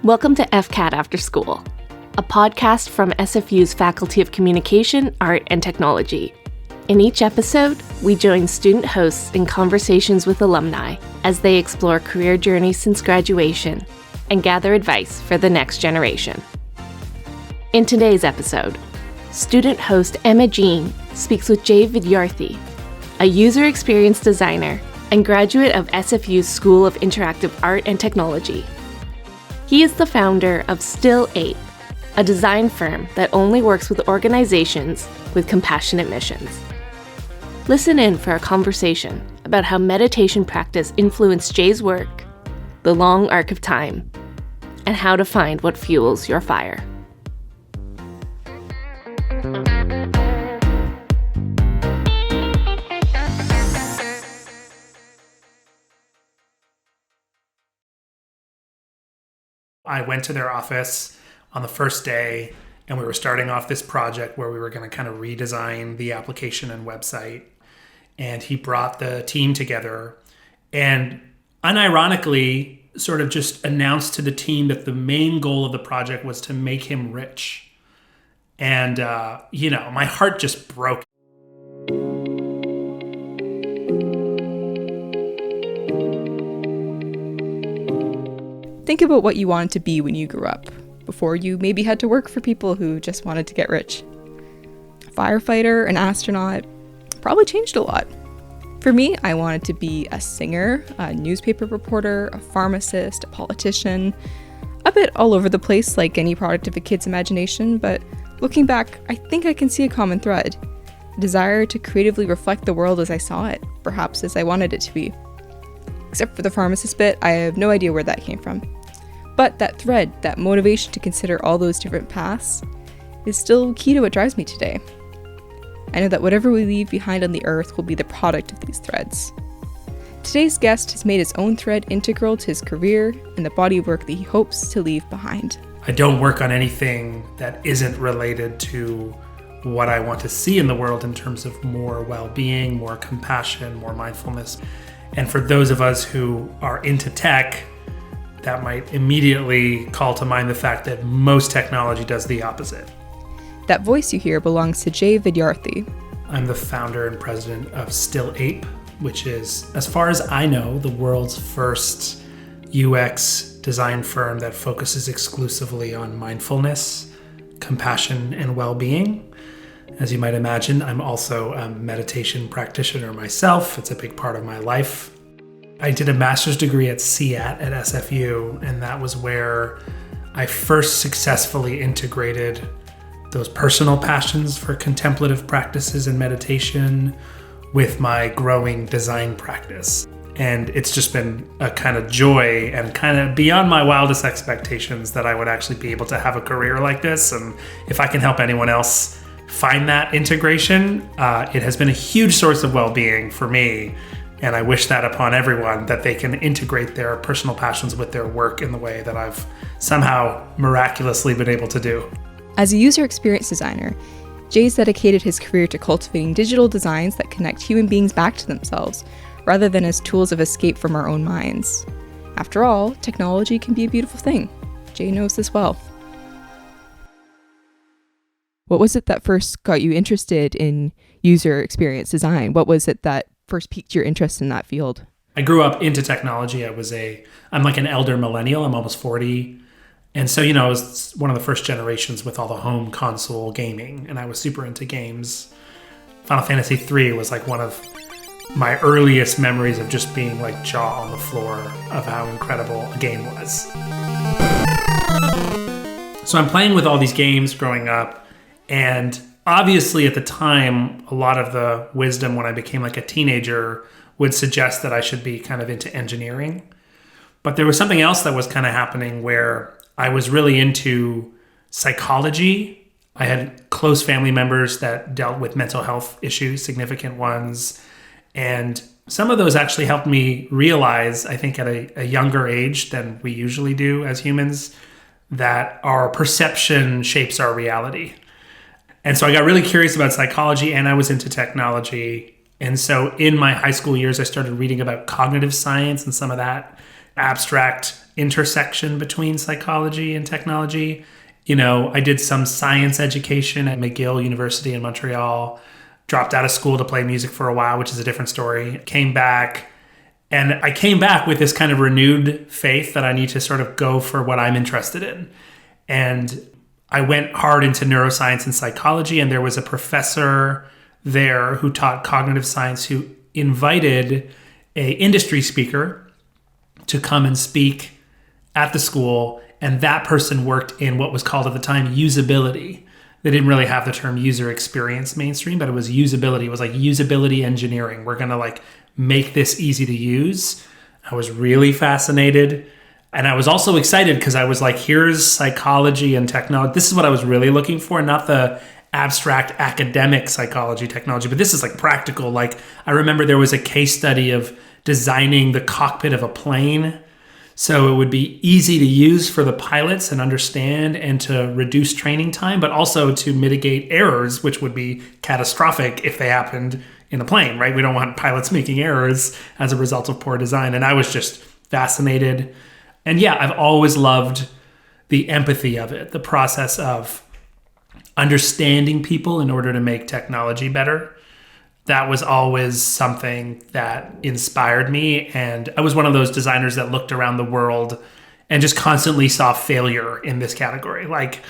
Welcome to FCAT After School, a podcast from SFU's Faculty of Communication, Art, and Technology. In each episode, we join student hosts in conversations with alumni as they explore career journeys since graduation and gather advice for the next generation. In today's episode, student host Emma Jean speaks with Jay Vidyarthi, a user experience designer and graduate of SFU's School of Interactive Art and Technology. He is the founder of Still Ape, a design firm that only works with organizations with compassionate missions. Listen in for a conversation about how meditation practice influenced Jay's work, the long arc of time, and how to find what fuels your fire. I went to their office on the first day, and we were starting off this project where we were going to kind of redesign the application and website. And he brought the team together and unironically sort of just announced to the team that the main goal of the project was to make him rich. And, my heart just broke. Think about what you wanted to be when you grew up, before you maybe had to work for people who just wanted to get rich. A firefighter, an astronaut, probably changed a lot. For me, I wanted to be a singer, a newspaper reporter, a pharmacist, a politician, a bit all over the place like any product of a kid's imagination, but looking back, I think I can see a common thread. A desire to creatively reflect the world as I saw it, perhaps as I wanted it to be. Except for the pharmacist bit, I have no idea where that came from. But that thread, that motivation to consider all those different paths, is still key to what drives me today. I know that whatever we leave behind on the earth will be the product of these threads. Today's guest has made his own thread integral to his career and the body of work that he hopes to leave behind. I don't work on anything that isn't related to what I want to see in the world in terms of more well-being, more compassion, more mindfulness. And for those of us who are into tech, that might immediately call to mind the fact that most technology does the opposite. That voice you hear belongs to Jay Vidyarthi. I'm the founder and president of Still Ape, which is, as far as I know, the world's first UX design firm that focuses exclusively on mindfulness, compassion, and well-being. As you might imagine, I'm also a meditation practitioner myself. It's a big part of my life. I did a master's degree at SIAT at SFU, and that was where I first successfully integrated those personal passions for contemplative practices and meditation with my growing design practice. And it's just been a kind of joy and kind of beyond my wildest expectations that I would actually be able to have a career like this. And if I can help anyone else find that integration, it has been a huge source of well-being for me. And I wish that upon everyone, that they can integrate their personal passions with their work in the way that I've somehow miraculously been able to do. As a user experience designer, Jay's dedicated his career to cultivating digital designs that connect human beings back to themselves, rather than as tools of escape from our own minds. After all, technology can be a beautiful thing. Jay knows this well. What was it that first got you interested in user experience design? What was it that first piqued your interest in that field? I grew up into technology. I'm like an elder millennial. I'm almost 40. And so, I was one of the first generations with all the home console gaming, and I was super into games. Final Fantasy III was like one of my earliest memories of just being like jaw on the floor of how incredible a game was. So I'm playing with all these games growing up, and obviously at the time, a lot of the wisdom when I became like a teenager would suggest that I should be kind of into engineering. But there was something else that was kind of happening where I was really into psychology. I had close family members that dealt with mental health issues, significant ones. And some of those actually helped me realize, I think at a younger age than we usually do as humans, that our perception shapes our reality. And so I got really curious about psychology, and I was into technology. And so in my high school years, I started reading about cognitive science and some of that abstract intersection between psychology and technology. I did some science education at McGill University in Montreal, dropped out of school to play music for a while, which is a different story. Came back, and I came back with this kind of renewed faith that I need to sort of go for what I'm interested in. And I went hard into neuroscience and psychology, and there was a professor there who taught cognitive science who invited a industry speaker to come and speak at the school. And that person worked in what was called at the time usability. They didn't really have the term user experience mainstream, but it was usability. It was like usability engineering. We're going to like make this easy to use. I was really fascinated. And I was also excited because I was like, here's psychology and technology. This is what I was really looking for, not the abstract academic psychology technology, but this is like practical. Like I remember there was a case study of designing the cockpit of a plane so it would be easy to use for the pilots and understand and to reduce training time, but also to mitigate errors, which would be catastrophic if they happened in a plane, right? We don't want pilots making errors as a result of poor design. And I was just fascinated. And yeah, I've always loved the empathy of it, the process of understanding people in order to make technology better. That was always something that inspired me. And I was one of those designers that looked around the world and just constantly saw failure in this category. Like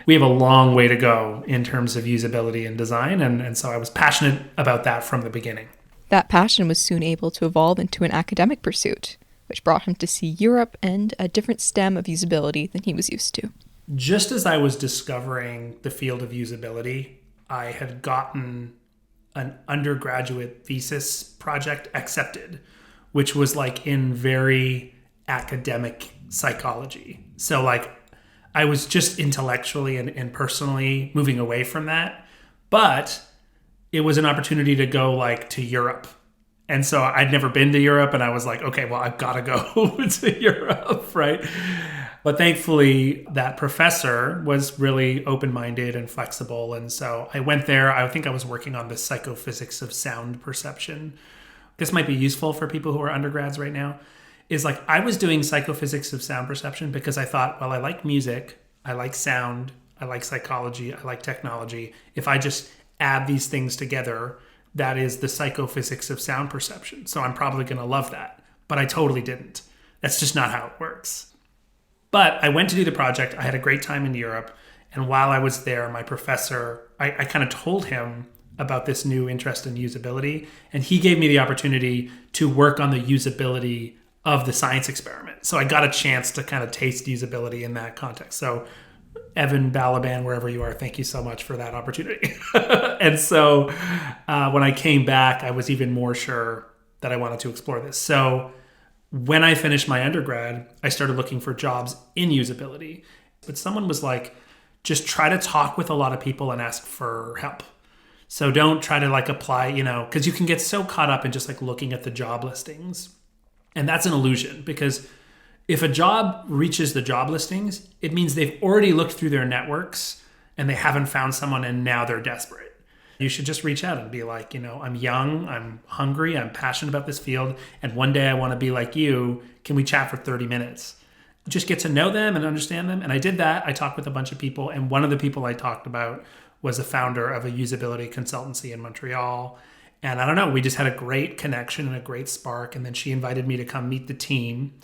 we have a long way to go in terms of usability and design. And so I was passionate about that from the beginning. That passion was soon able to evolve into an academic pursuit, which brought him to see Europe and a different stem of usability than he was used to. Just as I was discovering the field of usability, I had gotten an undergraduate thesis project accepted, which was like in very academic psychology. So like I was just intellectually and personally moving away from that, but it was an opportunity to go like to Europe. And so I'd never been to Europe and I was like, okay, well, I've got to go to Europe, right? But thankfully, that professor was really open-minded and flexible. And so I went there. I think I was working on the psychophysics of sound perception. This might be useful for people who are undergrads right now. Is like I was doing psychophysics of sound perception because I thought, well, I like music, I like sound, I like psychology, I like technology. If I just add these things together, that is the psychophysics of sound perception. So I'm probably going to love that. But I totally didn't. That's just not how it works. But I went to do the project. I had a great time in Europe. And while I was there, my professor, I kind of told him about this new interest in usability. And he gave me the opportunity to work on the usability of the science experiment. So I got a chance to kind of taste usability in that context. So Evan Balaban, wherever you are, thank you so much for that opportunity. And so when I came back, I was even more sure that I wanted to explore this. So when I finished my undergrad, I started looking for jobs in usability. But someone was like, just try to talk with a lot of people and ask for help. So don't try to like apply, because you can get so caught up in just like looking at the job listings. And that's an illusion, because if a job reaches the job listings, it means they've already looked through their networks and they haven't found someone and now they're desperate. You should just reach out and be like, I'm young, I'm hungry, I'm passionate about this field, and one day I want to be like you. Can we chat for 30 minutes? Just get to know them and understand them. And I did that. I talked with a bunch of people, and one of the people I talked about was the founder of a usability consultancy in Montreal. And I don't know, we just had a great connection and a great spark. And then she invited me to come meet the team.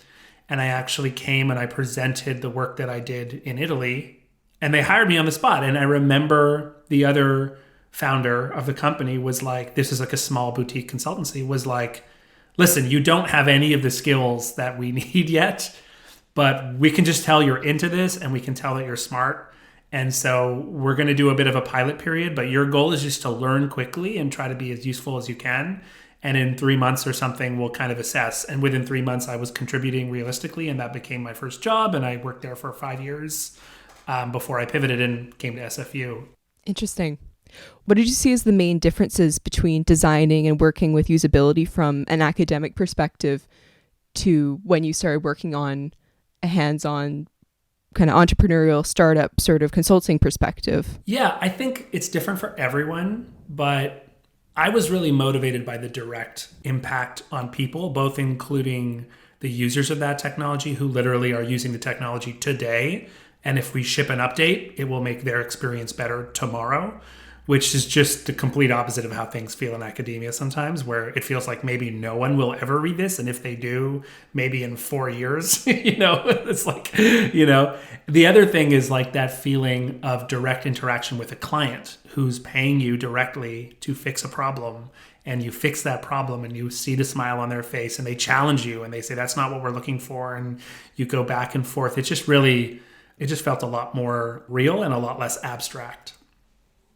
And I actually came and I presented the work that I did in Italy, and they hired me on the spot. And I remember the other founder of the company was like, this is like a small boutique consultancy, was like, listen, you don't have any of the skills that we need yet, but we can just tell you're into this and we can tell that you're smart. And so we're going to do a bit of a pilot period, but your goal is just to learn quickly and try to be as useful as you can. And in 3 months or something, we'll kind of assess. And within 3 months, I was contributing realistically, and that became my first job. And I worked there for 5 years before I pivoted and came to SFU. Interesting. What did you see as the main differences between designing and working with usability from an academic perspective to when you started working on a hands-on kind of entrepreneurial startup sort of consulting perspective? Yeah, I think it's different for everyone, but I was really motivated by the direct impact on people, both including the users of that technology who literally are using the technology today. And if we ship an update, it will make their experience better tomorrow, which is just the complete opposite of how things feel in academia sometimes, where it feels like maybe no one will ever read this. And if they do, maybe in 4 years, it's like, the other thing is like that feeling of direct interaction with a client who's paying you directly to fix a problem. And you fix that problem and you see the smile on their face and they challenge you and they say, that's not what we're looking for. And you go back and forth. It just felt a lot more real and a lot less abstract.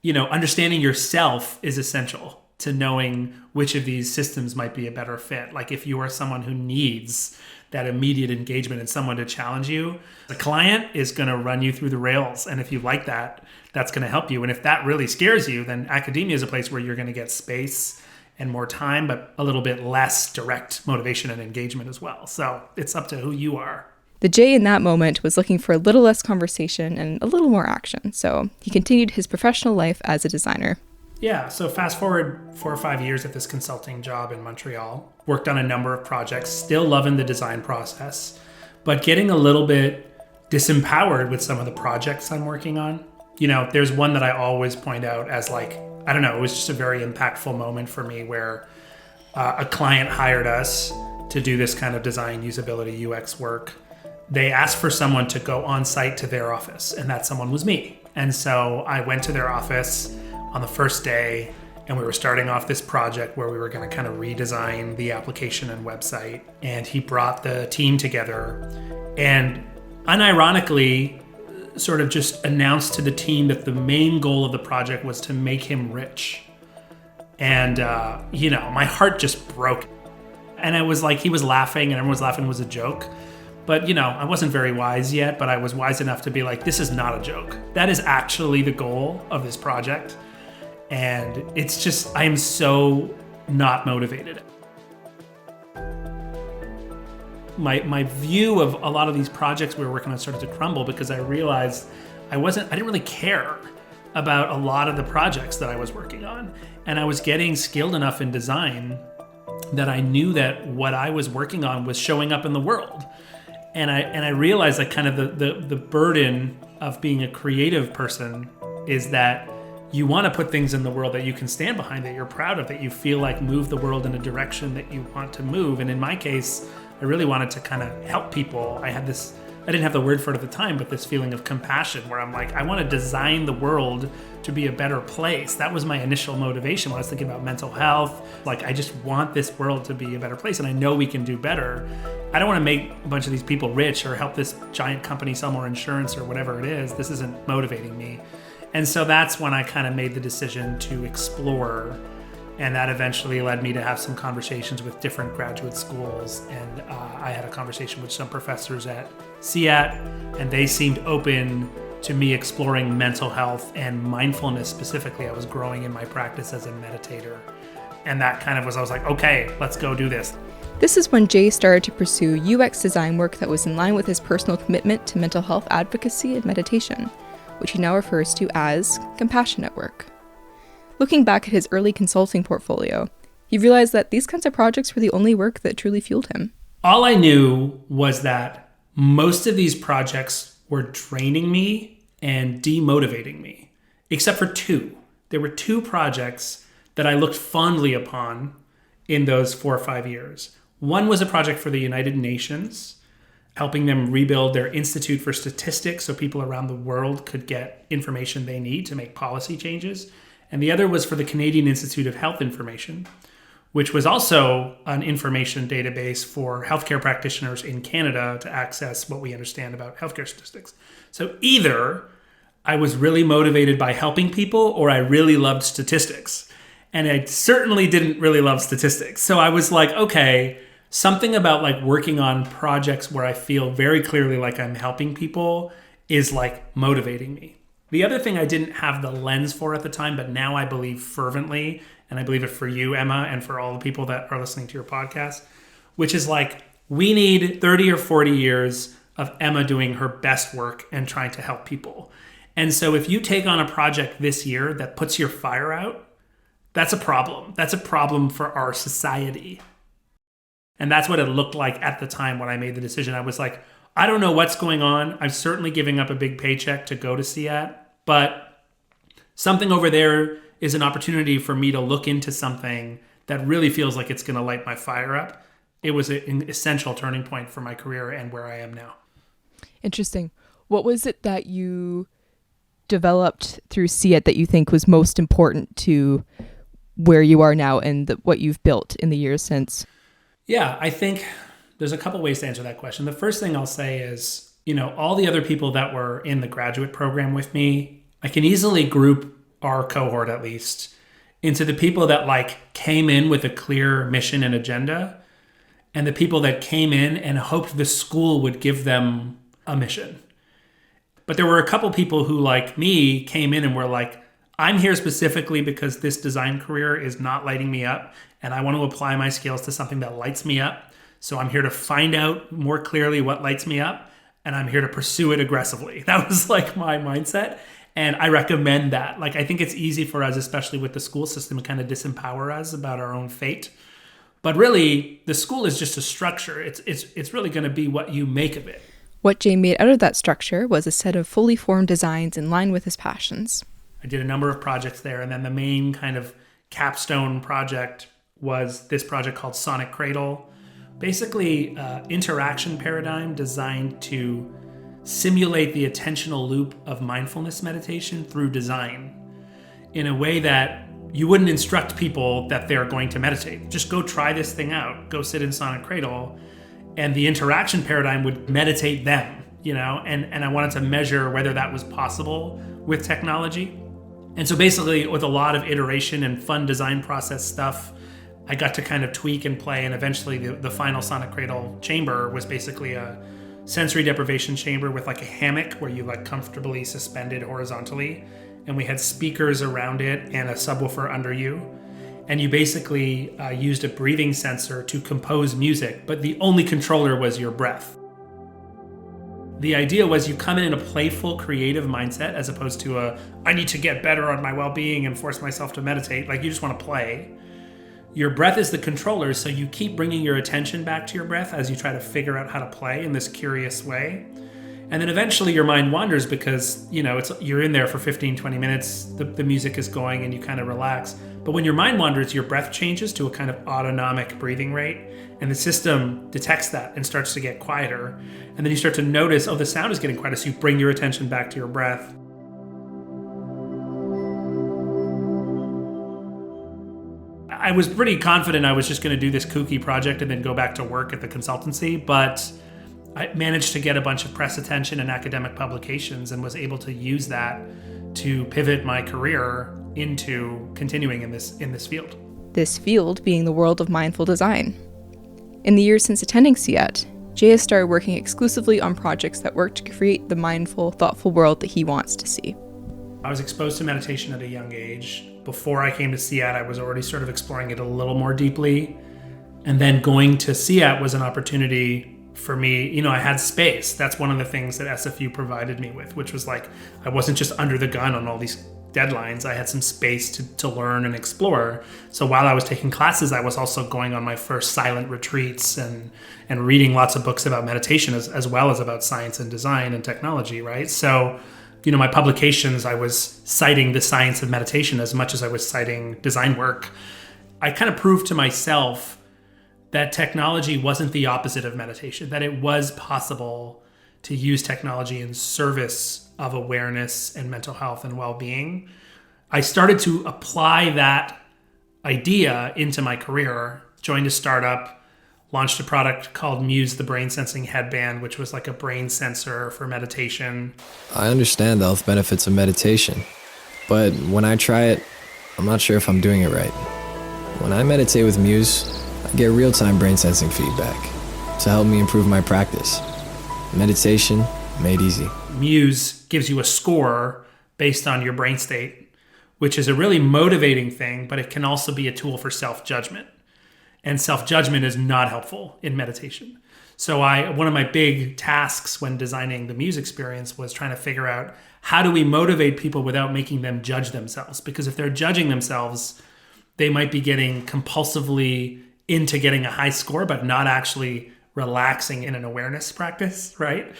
Understanding yourself is essential to knowing which of these systems might be a better fit. Like if you are someone who needs that immediate engagement and someone to challenge you, the client is going to run you through the rails. And if you like that, that's going to help you. And if that really scares you, then academia is a place where you're going to get space and more time, but a little bit less direct motivation and engagement as well. So it's up to who you are. The Jay in that moment was looking for a little less conversation and a little more action, so he continued his professional life as a designer. Yeah, so fast forward 4 or 5 years at this consulting job in Montreal, worked on a number of projects, still loving the design process, but getting a little bit disempowered with some of the projects I'm working on. There's one that I always point out as it was just a very impactful moment for me where a client hired us to do this kind of design, usability, UX work. They asked for someone to go on site to their office, and that someone was me. And so I went to their office on the first day, and we were starting off this project where we were going to kind of redesign the application and website. And he brought the team together and unironically sort of just announced to the team that the main goal of the project was to make him rich. And, my heart just broke. And it was like he was laughing and everyone was laughing. It was a joke. But, I wasn't very wise yet, but I was wise enough to be like, this is not a joke. That is actually the goal of this project. And it's just, I am so not motivated. My view of a lot of these projects we were working on started to crumble because I realized I didn't really care about a lot of the projects that I was working on. And I was getting skilled enough in design that I knew that what I was working on was showing up in the world. And I realized that kind of the burden of being a creative person is that you want to put things in the world that you can stand behind, that you're proud of, that you feel like move the world in a direction that you want to move. And in my case, I really wanted to kind of help people. I didn't have the word for it at the time, but this feeling of compassion where I'm like, I want to design the world to be a better place. That was my initial motivation when I was thinking about mental health. Like, I just want this world to be a better place, and I know we can do better. I don't want to make a bunch of these people rich or help this giant company sell more insurance or whatever it is. This isn't motivating me. And so that's when I kind of made the decision to explore. And that eventually led me to have some conversations with different graduate schools. And I had a conversation with some professors at SIAT, and they seemed open to me exploring mental health and mindfulness specifically. I was growing in my practice as a meditator. And that kind of was, I was like, okay, let's go do this. This is when Jay started to pursue UX design work that was in line with his personal commitment to mental health advocacy and meditation, which he now refers to as compassionate work. Looking back at his early consulting portfolio, he realized that these kinds of projects were the only work that truly fueled him. All I knew was that most of these projects were draining me and demotivating me, except for two. There were two projects that I looked fondly upon in those 4 or 5 years. One was a project for the United Nations, helping them rebuild their Institute for Statistics so people around the world could get information they need to make policy changes. And the other was for the Canadian Institute of Health Information, which was also an information database for healthcare practitioners in Canada to access what we understand about healthcare statistics. So either I was really motivated by helping people or I really loved statistics. And I certainly didn't really love statistics. So I was like, okay, something about like working on projects where I feel very clearly like I'm helping people is like motivating me. The other thing I didn't have the lens for at the time, but now I believe fervently, and I believe it for you, Emma, and for all the people that are listening to your podcast, which is like, we need 30 or 40 years of Emma doing her best work and trying to help people. And so if you take on a project this year that puts your fire out, that's a problem. That's a problem for our society. And that's what it looked like at the time when I made the decision. I was like, I don't know what's going on. I'm certainly giving up a big paycheck to go to SIAT, but something over there is an opportunity for me to look into something that really feels like it's going to light my fire up. It was an essential turning point for my career and where I am now. Interesting. What was it that you developed through SIAT that you think was most important to where you are now and what you've built in the years since? Yeah, I think there's a couple ways to answer that question. The first thing I'll say is, all the other people that were in the graduate program with me, I can easily group our cohort at least into the people that came in with a clear mission and agenda, and the people that came in and hoped the school would give them a mission. But there were a couple people who, like me, came in and were like, I'm here specifically because this design career is not lighting me up, and I want to apply my skills to something that lights me up. So I'm here to find out more clearly what lights me up, and I'm here to pursue it aggressively. That was my mindset. And I recommend that. I think it's easy for us, especially with the school system, to kind of disempower us about our own fate. But really, the school is just a structure. It's really going to be what you make of it. What Jay made out of that structure was a set of fully formed designs in line with his passions. I did a number of projects there, and then the main kind of capstone project was this project called Sonic Cradle. Basically, interaction paradigm designed to simulate the attentional loop of mindfulness meditation through design in a way that you wouldn't instruct people that they're going to meditate. Just go try this thing out. Go sit in Sonic Cradle, and the interaction paradigm would meditate them, and I wanted to measure whether that was possible with technology. And so basically, with a lot of iteration and fun design process stuff, I got to kind of tweak and play, and eventually the final Sonic Cradle chamber was basically a sensory deprivation chamber with a hammock where you comfortably suspended horizontally, and we had speakers around it and a subwoofer under you, and you basically used a breathing sensor to compose music, but the only controller was your breath. The idea was you come in a playful, creative mindset as opposed to I need to get better on my well-being and force myself to meditate. You just want to play. Your breath is the controller, so you keep bringing your attention back to your breath as you try to figure out how to play in this curious way. And then eventually your mind wanders because, you're in there for 15, 20 minutes, the music is going and you kind of relax. But when your mind wanders, your breath changes to a kind of autonomic breathing rate, and the system detects that and starts to get quieter. And then you start to notice, the sound is getting quieter, so you bring your attention back to your breath. I was pretty confident I was just going to do this kooky project and then go back to work at the consultancy, but I managed to get a bunch of press attention and academic publications and was able to use that to pivot my career into continuing in this field. This field being the world of mindful design. In the years since attending SIAT, Jay has started working exclusively on projects that work to create the mindful, thoughtful world that he wants to see. I was exposed to meditation at a young age. Before I came to SIAT, I was already sort of exploring it a little more deeply. And then going to SIAT was an opportunity for me. I had space. That's one of the things that SFU provided me with, which was I wasn't just under the gun on all these deadlines. I had some space to learn and explore. So while I was taking classes, I was also going on my first silent retreats and reading lots of books about meditation as well as about science and design and technology, right? So my publications, I was citing the science of meditation as much as I was citing design work. I kind of proved to myself that technology wasn't the opposite of meditation, that it was possible to use technology in service of awareness and mental health and well-being. I started to apply that idea into my career, joined a startup, launched a product called Muse, the brain sensing headband, which was a brain sensor for meditation. I understand the health benefits of meditation, but when I try it, I'm not sure if I'm doing it right. When I meditate with Muse, I get real-time brain sensing feedback to help me improve my practice. Meditation made easy. Muse gives you a score based on your brain state, which is a really motivating thing, but it can also be a tool for self-judgment. And self-judgment is not helpful in meditation. So one of my big tasks when designing the Muse experience was trying to figure out how do we motivate people without making them judge themselves? Because if they're judging themselves, they might be getting compulsively into getting a high score, but not actually relaxing in an awareness practice, right?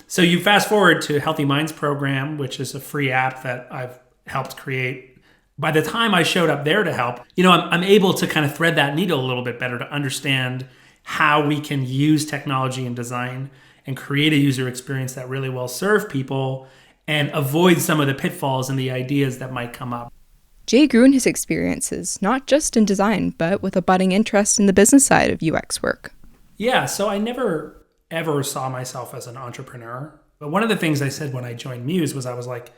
So you fast forward to Healthy Minds program, which is a free app that I've helped create. By the time I showed up there to help, I'm able to kind of thread that needle a little bit better to understand how we can use technology and design and create a user experience that really will serve people and avoid some of the pitfalls and the ideas that might come up. Jay grew in his experiences, not just in design, but with a budding interest in the business side of UX work. Yeah, so I never, ever saw myself as an entrepreneur. But one of the things I said when I joined Muse was I was like,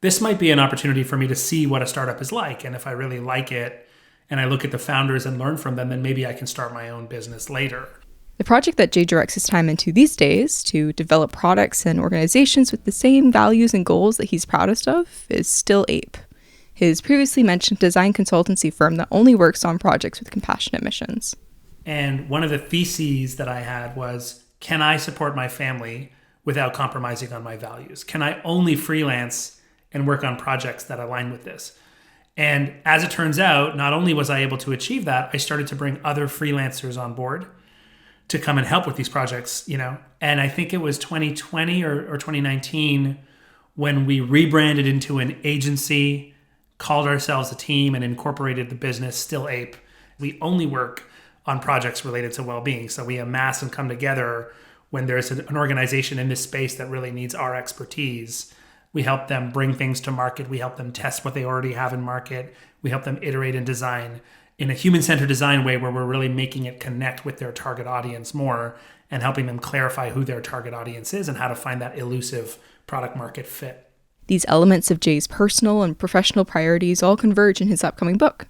this might be an opportunity for me to see what a startup is like. And if I really like it and I look at the founders and learn from them, then maybe I can start my own business later. The project that Jay directs his time into these days to develop products and organizations with the same values and goals that he's proudest of is Still Ape, his previously mentioned design consultancy firm that only works on projects with compassionate missions. And one of the theses that I had was, can I support my family without compromising on my values? Can I only freelance and work on projects that align with this? And as it turns out, not only was I able to achieve that, I started to bring other freelancers on board to come and help with these projects, And I think it was 2020 or 2019 when we rebranded into an agency, called ourselves a team, and incorporated the business Still Ape. We only work on projects related to well-being. So we amass and come together when there's an organization in this space that really needs our expertise. We help them bring things to market. We help them test what they already have in market. We help them iterate and design in a human-centered design way where we're really making it connect with their target audience more and helping them clarify who their target audience is and how to find that elusive product market fit. These elements of Jay's personal and professional priorities all converge in his upcoming book,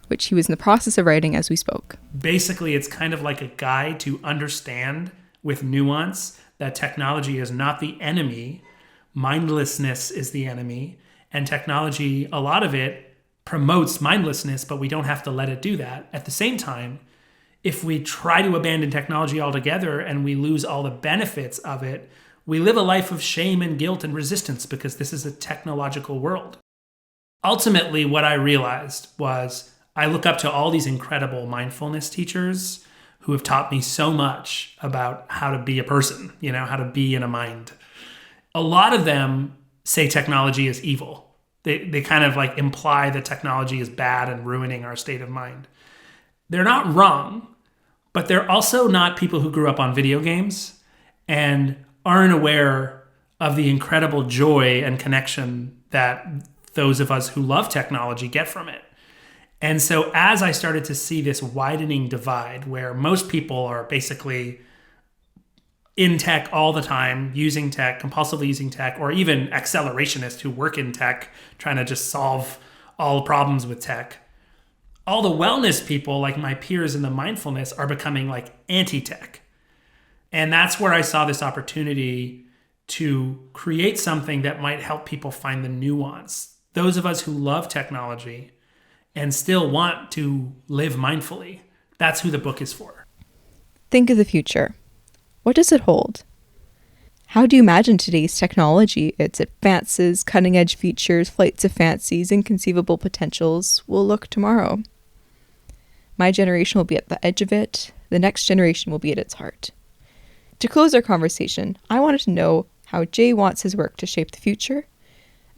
which he was in the process of writing as we spoke. Basically, it's kind of like a guide to understand with nuance that technology is not the enemy. Mindlessness is the enemy. And technology, a lot of it promotes mindlessness, but we don't have to let it do that. At the same time, if we try to abandon technology altogether and we lose all the benefits of it, we live a life of shame and guilt and resistance because this is a technological world. Ultimately, what I realized was I look up to all these incredible mindfulness teachers who have taught me so much about how to be a person, how to be in a mind. A lot of them say technology is evil. They kind of like imply that technology is bad and ruining our state of mind. They're not wrong, but they're also not people who grew up on video games and aren't aware of the incredible joy and connection that those of us who love technology get from it. And so as I started to see this widening divide where most people are basically in tech all the time, using tech, compulsively using tech, or even accelerationists who work in tech, trying to just solve all the problems with tech, all the wellness people, like my peers in the mindfulness, are becoming like anti-tech. And that's where I saw this opportunity to create something that might help people find the nuance. Those of us who love technology and still want to live mindfully, that's who the book is for. Think of the future. What does it hold? How do you imagine today's technology, its advances, cutting-edge features, flights of fancies, inconceivable potentials will look tomorrow? My generation will be at the edge of it. The next generation will be at its heart. To close our conversation, I wanted to know how Jay wants his work to shape the future,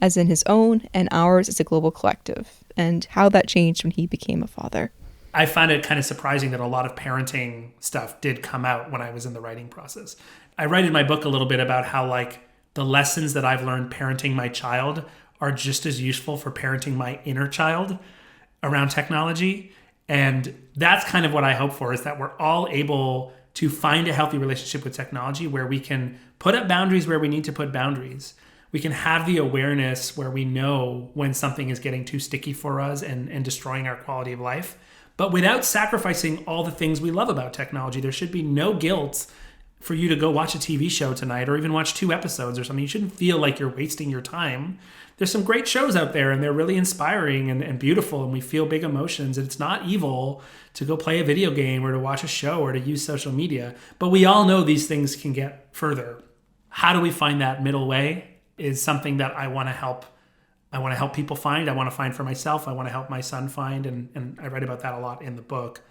as in his own and ours as a global collective, and how that changed when he became a father. I find it kind of surprising that a lot of parenting stuff did come out when I was in the writing process. I write in my book a little bit about how like the lessons that I've learned parenting my child are just as useful for parenting my inner child around technology. And that's kind of what I hope for, is that we're all able to find a healthy relationship with technology where we can put up boundaries where we need to put boundaries. We can have the awareness where we know when something is getting too sticky for us and destroying our quality of life, but without sacrificing all the things we love about technology. There should be no guilt for you to go watch a TV show tonight or even watch 2 episodes or something. You shouldn't feel like you're wasting your time. There's some great shows out there and they're really inspiring and beautiful, and we feel big emotions. And it's not evil to go play a video game or to watch a show or to use social media. But we all know these things can get further. How do we find that middle way is something that I want to help I want to help people find. I want to find for myself. I want to help my son find. And I write about that a lot in the book.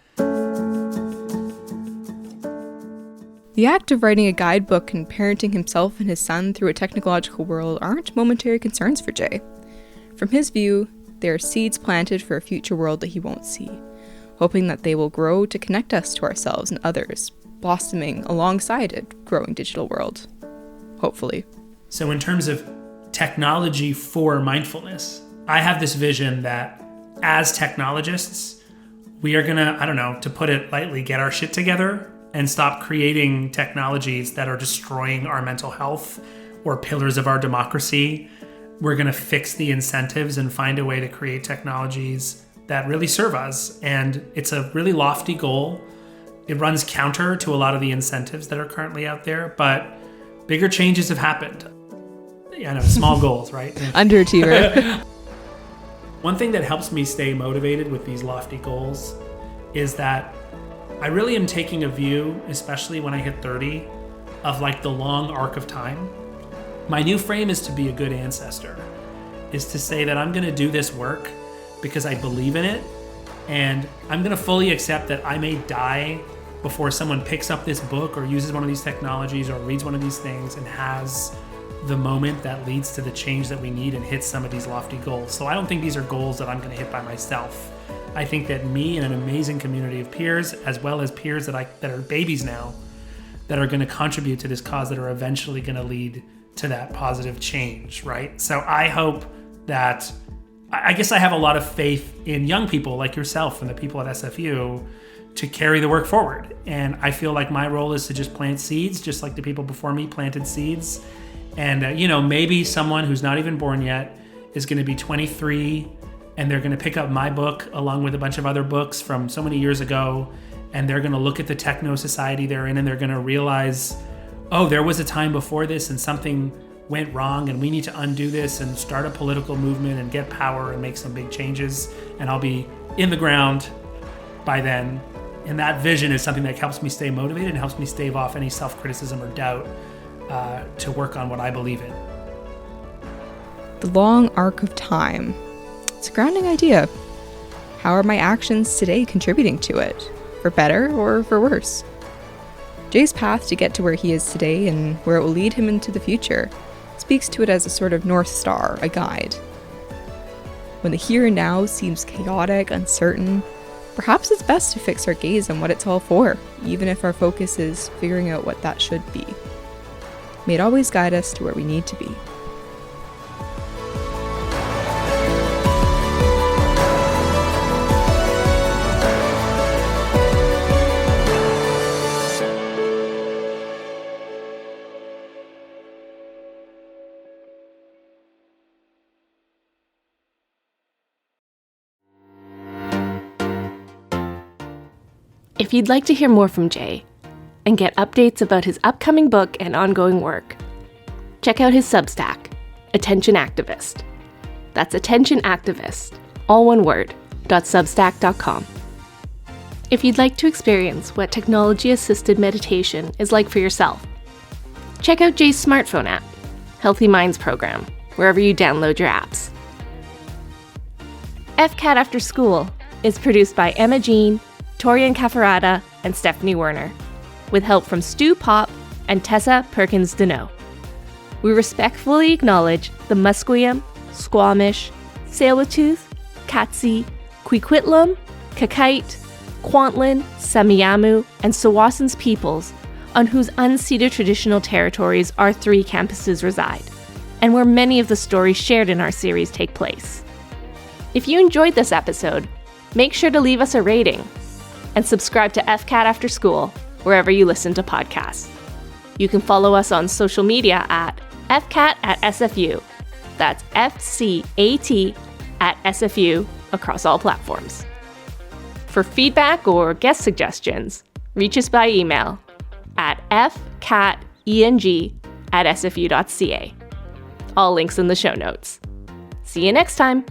The act of writing a guidebook and parenting himself and his son through a technological world aren't momentary concerns for Jay. From his view, they are seeds planted for a future world that he won't see, hoping that they will grow to connect us to ourselves and others, blossoming alongside a growing digital world. Hopefully. So in terms of technology for mindfulness, I have this vision that as technologists, we are gonna, to put it lightly, get our shit together and stop creating technologies that are destroying our mental health or pillars of our democracy. We're gonna fix the incentives and find a way to create technologies that really serve us. And it's a really lofty goal. It runs counter to a lot of the incentives that are currently out there, but bigger changes have happened. Small goals, right? Underachiever. One thing that helps me stay motivated with these lofty goals is that I really am taking a view, especially when I hit 30, of like the long arc of time. My new frame is to be a good ancestor, is to say that I'm gonna do this work because I believe in it, and I'm gonna fully accept that I may die before someone picks up this book or uses one of these technologies or reads one of these things and has the moment that leads to the change that we need and hits some of these lofty goals. So I don't think these are goals that I'm gonna hit by myself. I think that me and an amazing community of peers, as well as peers that are babies now, that are gonna contribute to this cause, that are eventually gonna lead to that positive change, right? So I hope that, I guess I have a lot of faith in young people like yourself and the people at SFU to carry the work forward. And I feel like my role is to just plant seeds, just like the people before me planted seeds. And maybe someone who's not even born yet is gonna be 23 and they're gonna pick up my book along with a bunch of other books from so many years ago, and they're gonna look at the techno society they're in and they're gonna realize, oh, there was a time before this and something went wrong and we need to undo this and start a political movement and get power and make some big changes. And I'll be in the ground by then. And that vision is something that helps me stay motivated and helps me stave off any self-criticism or doubt to work on what I believe in. The long arc of time. It's a grounding idea. How are my actions today contributing to it? For better or for worse? Jay's path to get to where he is today and where it will lead him into the future speaks to it as a sort of North Star, a guide. When the here and now seems chaotic, uncertain, perhaps it's best to fix our gaze on what it's all for, even if our focus is figuring out what that should be. May it always guide us to where we need to be. If you'd like to hear more from Jay and get updates about his upcoming book and ongoing work, check out his Substack, Attention Activist. That's Attention Activist, all one word, .substack.com. If you'd like to experience what technology-assisted meditation is like for yourself, check out Jay's smartphone app, Healthy Minds program, wherever you download your apps. FCAT After School is produced by Emma Jean, Torian Cafferata, and Stephanie Werner, with help from Stu Pop and Tessa Perkins-Deneau. We respectfully acknowledge the Musqueam, Squamish, Tsleil-Waututh, Katzie, Coquitlam, Kakite, Kwantlen, Samiamu, and Sawasans peoples on whose unceded traditional territories our 3 campuses reside, and where many of the stories shared in our series take place. If you enjoyed this episode, make sure to leave us a rating and subscribe to FCAT After School wherever you listen to podcasts. You can follow us on social media at FCAT at SFU. That's FCAT at SFU across all platforms. For feedback or guest suggestions, reach us by email at fcateng@sfu.ca. All links in the show notes. See you next time.